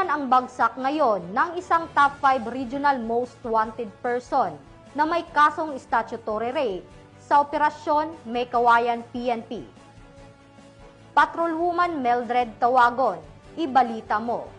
naman ang bagsak ngayon ng isang top 5 regional most wanted person na may kasong statutory rape sa Operasyon Meycauayan PNP. Patrolwoman Mildred Tawagon, ibalita mo.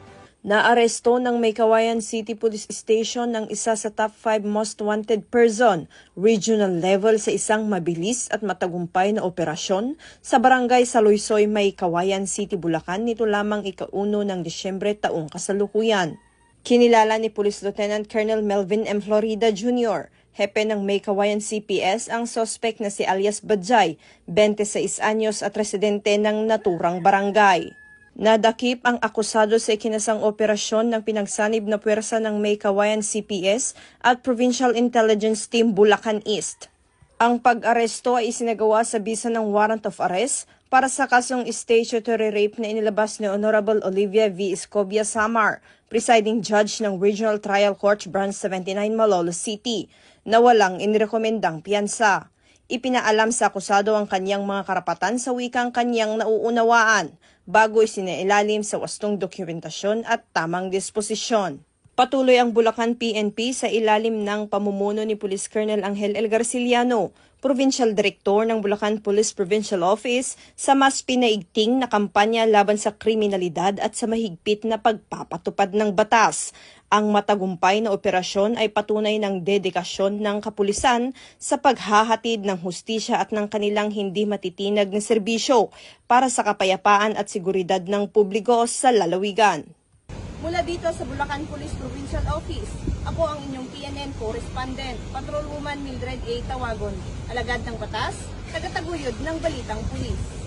Naaresto ng Meycauayan City Police Station ng isa sa top 5 most wanted person, regional level sa isang mabilis at matagumpay na operasyon sa barangay Saloysoy, Meycauayan City, Bulacan nito lamang ika-1 ng Disyembre taong kasalukuyan. Kinilala ni Police Lieutenant Colonel Melvin M. Florida Jr., hepe ng Meycauayan CPS, ang sospek na si alias Bajay, 26 anyos at residente ng naturang barangay. Nadakip ang akusado sa ikinasang operasyon ng pinagsanib na puwersa ng Meycauayan CPS at Provincial Intelligence Team Bulacan East. Ang pag-aresto ay isinagawa sa bisa ng warrant of arrest para sa kasong statutory rape na inilabas ni Honorable Olivia V. Escobia Samar, presiding judge ng Regional Trial Court Branch 79 Malolos City, na walang inirekomendang piyansa. Ipinaalam sa akusado ang kanyang mga karapatan sa wikang kanyang nauunawaan bago isinailalim sa wastong dokumentasyon at tamang disposisyon. Patuloy ang Bulacan PNP sa ilalim ng pamumuno ni Police Colonel Angel L. Garciliano, Provincial Director ng Bulacan Police Provincial Office, sa mas pinaigting na kampanya laban sa kriminalidad at sa mahigpit na pagpapatupad ng batas. Ang matagumpay na operasyon ay patunay ng dedikasyon ng kapulisan sa paghahatid ng hustisya at ng kanilang hindi matitinag na serbisyo para sa kapayapaan at seguridad ng publiko sa lalawigan. Mula dito sa Bulacan Police Provincial Office, ako ang inyong PNN correspondent, Patrolwoman Mildred A. Tawagon, alagad ng batas, tagataguyod ng Balitang Pulis.